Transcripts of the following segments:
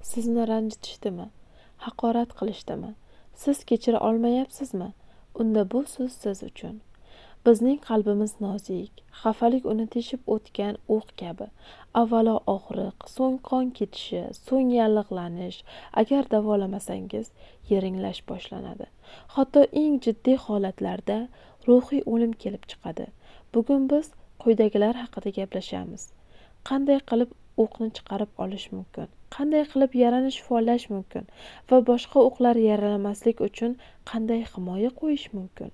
Sizni ranjitishdimi? Haqorat qilishdimi? Siz kechira olmayapsizmi? Unda bu so'z siz uchun. Bizning qalbimiz nozik, xafalik uni teshib o'tgan o'q kabi. Avvalo og'riq, so'ng qon ketishi, so'ng yallig'lanish. Agar davolamasangiz, yiringlash boshlanadi. Hatto eng jiddiy holatlarda ruhiy o'lim kelib chiqadi. Bugun biz quyidagilar haqida gaplashamiz. Qanday qilib o'qni chiqarib olish mumkin? Qanday qilib yarani shifolash mumkin? Va boshqa o'qlar yaralamaslik uchun qanday himoya qo'yish mumkin?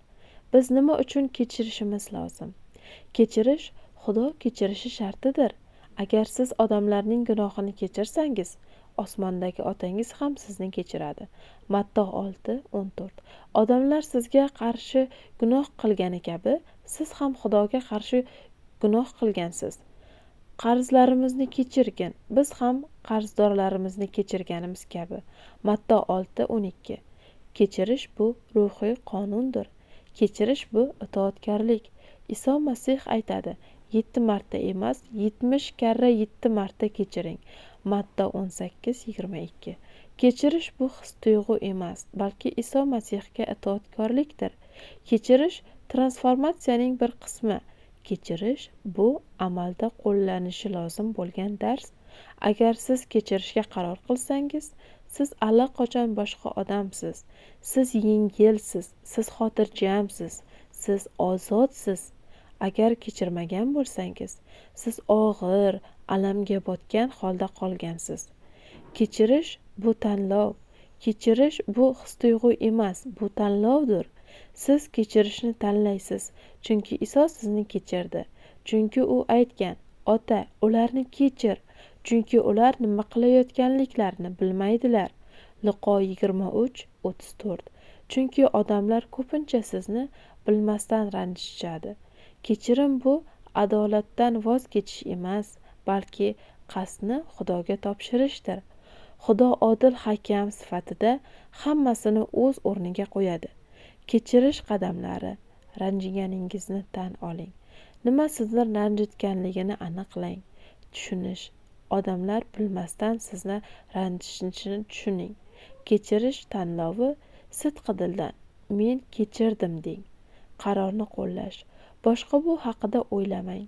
Biz nima uchun kechirishimiz lozim? Kechirish Xudo kechirishi shartidir. Agar siz odamlarning gunohini kechirsangiz, osmondagi otangiz ham sizni kechiradi. Matto 6:14. Odamlar sizga qarshi gunoh qilgani kabi, siz ham Xudoga qarshi gunoh qilgansiz. Qarzlarimizni kechirgin, biz ham qarzdorlarimizni kechirganimiz kabi. Matto 6:12. Kechirish bu ruhiy qonundir. Kechirish bu itoatkorlik. Iso Masih aytadi: 7 marta emas, 70 karra 7 marta kechiring. Matto 18:22. Kechirish bu his-tuyg'u emas, balki Iso Masihga itoatkorlikdir. Kechirish transformatsiyaning bir qismi. Kechirish bu amalda qo'llanishi lozim bo'lgan dars. Agar siz kechirishga qaror qilsangiz, siz allaqachon boshqa odamsiz. Siz yengilsiz, siz xotirjamsiz, siz ozodsiz. Agar kechirmagan bo'lsangiz, siz og'ir, alamga botgan holda qolgansiz. Kechirish bu tanlov. Kechirish bu his-tuyg'u emas, bu tanlovdir. Siz kechirishni tanlaysiz, chunki Iso sizni kechirdi. Chunki u aytgan: "Ota, ularni kechir, chunki ular nima qilayotganliklarini bilmaydilar." Luqo 23:34. Chunki odamlar ko'pincha sizni bilmasdan ranjitishadi. Kechirim bu adolatdan voz kechish emas, balki qasdni Xudoga topshirishdir. Xudo odil hakam sifatida hammasini o'z o'rniga qo'yadi. Kechirish qadamlari. Ranjiganingizni tan oling. Nima sizni ranjitganligini aniqlang. Tushunish. Odamlar bilmasdan sizni ranjitishini tushuning. Kechirish tanlovi. Sidqi dildan men kechirdim deng. Qarorni qo'llash. Boshqa bu haqida o'ylamang.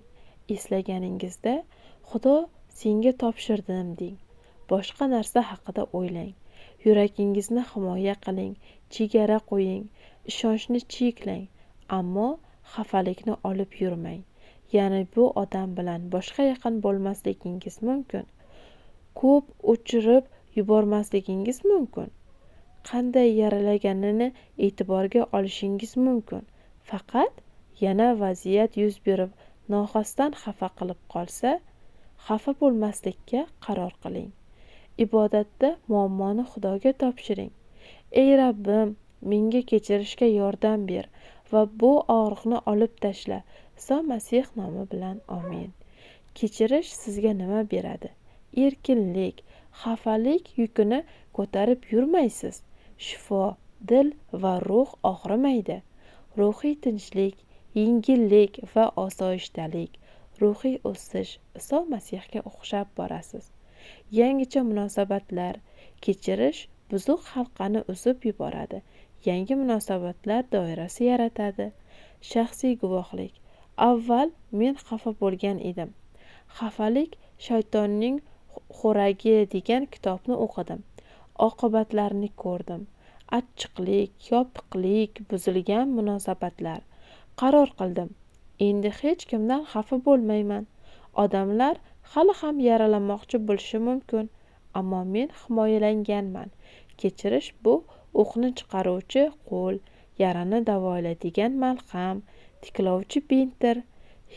Eslaganingizda Xudo senga topshirdim deng. Boshqa narsa haqida o'ylang. Yuragingizni himoya qiling, chegara qo'ying, ishonchni cheklang, ammo xafalikni olib yurmang. Ya'ni bu odam bilan boshqa yaqin bo'lmasligingiz mumkin. Ko'p o'chirib yubormasligingiz mumkin. Qanday yaralaganini e'tiborga olishingiz mumkin. Faqat yana vaziyat yuz berib noxasdan xafa qilib qolsa, xafa bo'lmaslikka qaror qiling. Ibodatda muammoni Xudoga topshiring. Ey Rabbim, menga kechirishga yordam ber va bu og'riqni olib tashla. Iso Masih nomi bilan amin. Kechirish sizga nima beradi? Erkinlik, xafalik yukini ko'tarib yurmaysiz. Shifo, dil va ruh og'rimaydi. Ruhiy tinchlik, yengillik va osoyishtalik, ruhiy o'sish. Iso Masihga o'xshab borasiz. Yangicha munosabatlar. Kechirish buzuq halqani uzib yuboradi. Yangi munosabatlar doirasi yaratadi. Shaxsiy guvohlik. Avval men xafa bo'lgan edim. Xafalik shaytonning xo'ragi degan kitobni o'qidim. Oqibatlarini ko'rdim. Achchiqlik, yopiqlik, buzilgan munosabatlar. Qaror qildim. Endi hech kimdan xafa bo'lmayman. Odamlar hali ham yaralamoqchi bo'lishi mumkin, ammo men himoyalanganman. Kechirish bu o'qni chiqaruvchi qo'l, yarani davolaydigan malham, tiklovchi bintdir.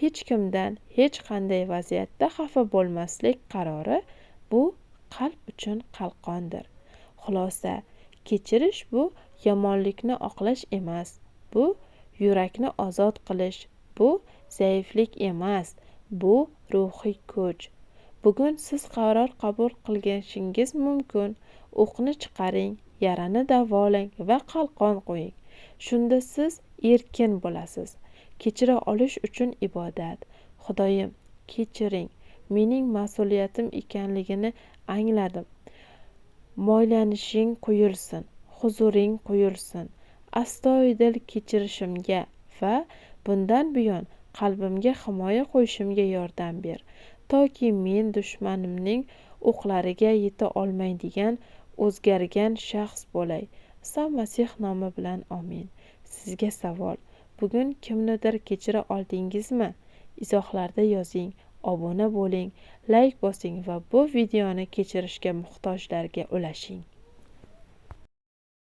Hech kimdan hech qanday vaziyatda xafa bo'lmaslik qarori bu qalb uchun qalqondir. Xulosa, kechirish bu yomonlikni oqlash emas, bu yurakni ozod qilish, bu zaiflik emas, bu ruhiy kuch. Bugun siz qaror qabul qilganishingiz mumkin. O'qni chiqaring, yarani davolang va qalqon qo'ying. Shunda siz erkin bo'lasiz. Kechira olish uchun ibodat. Xudoyim, kechiring, mening mas'uliyatim ekanligini angladim. moylanishing quyilsin, huzuring quyilsin, astoydil kechirishimga va bundan buyon qalbimga himoya qo'yishimga yordam ber, toki men dushmanimning o'qlariga yeta olmaydigan o'zgargan shaxs bo'lay. Iso Masih nomi bilan omin. Sizga savol: bugun kimnidir kechira oldingizmi? Izohlarda yozing, obuna bo'ling, layk bosing va bu videoni kechirishga muhtojlarga ulashing.